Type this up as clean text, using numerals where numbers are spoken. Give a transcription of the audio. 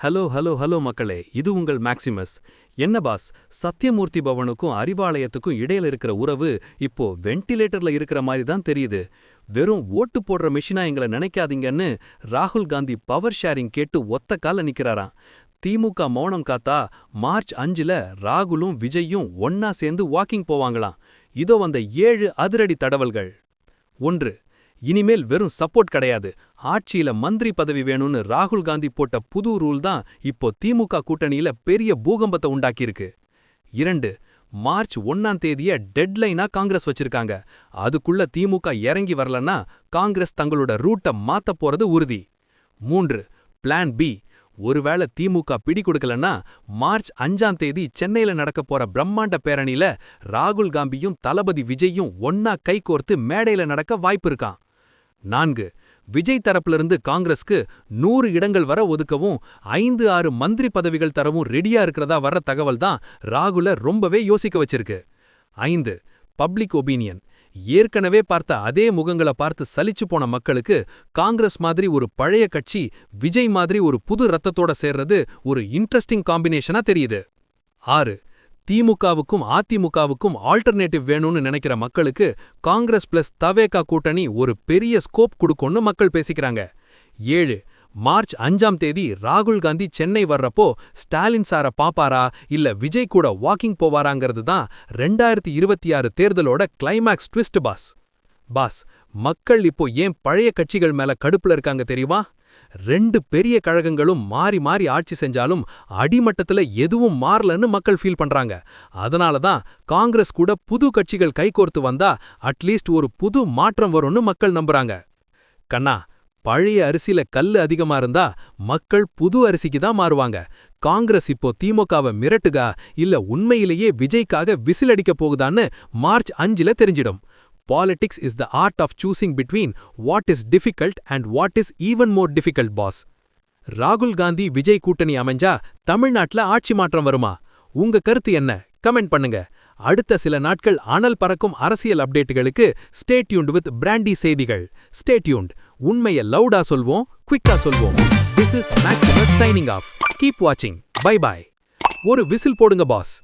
Hello hello hello மக்களே, இது உங்கள் மேக்சிமஸ். என்ன பாஸ், சத்யமூர்த்தி பவனுக்கும் அறிவாலயத்துக்கும் இடையில இருக்கிற உறவு இப்போ வென்டிலேட்டர்ல இருக்கிற மாதிரி தான் தெரியுது. வெறும் ஓட்டு போடுற மெஷினா எங்களை நினைக்காதீங்கன்னு ராகுல் காந்தி பவர் ஷேரிங் கேட்டு ஒத்த கால நிக்கிறாராம். திமுக மௌனம் காத்தா மார்ச் 5ல ராகுலும் விஜயும் ஒன்னா சேர்ந்து வாக்கிங் போவாங்களாம். இதோ வந்த 7 அதிரடி தடவல்கள். 1. இனிமேல் வெறும் சப்போர்ட் கிடையாது, ஆட்சியில மந்திரி பதவி வேணும்னு ராகுல் காந்தி போட்ட புது ரூல் தான் இப்போ திமுக கூட்டணியில பெரிய பூகம்பத்தை உண்டாக்கியிருக்கு. 2. மார்ச் 1ஆம் தேதிய டெட்லைனா காங்கிரஸ் வச்சிருக்காங்க. அதுக்குள்ள திமுக இறங்கி வரலன்னா காங்கிரஸ் தங்களோட ரூட்டை மாத்த போறது உறுதி. 3. Plan B. ஒருவேளை திமுக பிடி கொடுக்கலன்னா மார்ச் 5ஆம் தேதி சென்னையில நடக்க போற பிரம்மாண்ட பேரணியில ராகுல் காந்தியும் தளபதி விஜயும் ஒன்னா கைகோர்த்து மேடையில நடக்க வாய்ப்பு இருக்கான். 4. விஜய் தரப்பிலிருந்து காங்கிரஸ்க்கு 100 இடங்கள் வர ஒதுக்கவும் 5-6 மந்திரி பதவிகள் தரவும் ரெடியா இருக்கிறதா வர்ற தகவல் தான் ராகுல ரொம்பவே யோசிக்க வச்சிருக்கு. 5. Public opinion. ஏற்கனவே பார்த்த அதே முகங்களை பார்த்து சலிச்சு போன மக்களுக்கு காங்கிரஸ் மாதிரி ஒரு பழைய கட்சி விஜய் மாதிரி ஒரு புது ரத்தத்தோட சேர்றது ஒரு இன்ட்ரெஸ்டிங் காம்பினேஷனா தெரியுது. 6. திமுகவுக்கும் அதிமுகவுக்கும் ஆல்டர்னேட்டிவ் வேணும்னு நினைக்கிற மக்களுக்கு காங்கிரஸ் பிளஸ் தவேகா கூட்டணி ஒரு பெரிய ஸ்கோப் கொடுக்கும்னு மக்கள் பேசிக்கிறாங்க. 7. மார்ச் 5ஆம் தேதி ராகுல் காந்தி சென்னை வர்றப்போ ஸ்டாலின் சார பாப்பாரா இல்ல விஜய் கூட வாக்கிங் போவாராங்கிறது தான் 2026 தேர்தலோட கிளைமேக்ஸ் ட்விஸ்ட் பாஸ், மக்கள் இப்போ ஏன் பழைய கட்சிகள் மேல கடுப்புல இருக்காங்க தெரியுமா? 2 பெரிய கழகங்களும் மாறி மாறி ஆட்சி செஞ்சாலும் அடிமட்டத்துல எதுவும் மாறலன்னு மக்கள் ஃபீல் பண்றாங்க. அதனால தான் காங்கிரஸ் கூட புது கட்சிகள் கைகோர்த்து வந்தா அட்லீஸ்ட் ஒரு புது மாற்றம் வரும்னு மக்கள் நம்புறாங்க. கண்ணா, பழைய அரிசில கல்லு அதிகமா இருந்தா மக்கள் புது அரிசிக்கு தான் மாறுவாங்க. காங்கிரஸ் இப்போ திமுகவை மிரட்டுகா இல்ல உண்மையிலேயே விஜய்க்காக விசில் அடிக்க போகுதான்னு மார்ச் 5ல தெரிஞ்சிடும். Politics is the art of choosing between what is difficult and what is even more difficult, boss. ராகுல் காந்தி விஜய் கூட்டணி அமைஞ்சா தமிழ்நாட்டுல ஆட்சி மாற்றம் வருமா? உங்க கருத்து என்ன? கமெண்ட் பண்ணுங்க. அடுத்த சில நாட்கள் அனல் பறக்கும் அரசியல் அப்டேட்டுகளுக்கு ஸ்டே டியூன்ட் வித் பிராண்டி செய்திகள். Stay tuned. உண்மையை லவுடா சொல்வோம், குவிக்கா சொல்வோம். This is Maximus signing off. Keep watching. Bye bye. ஒரு விசில் போடுங்க பாஸ்.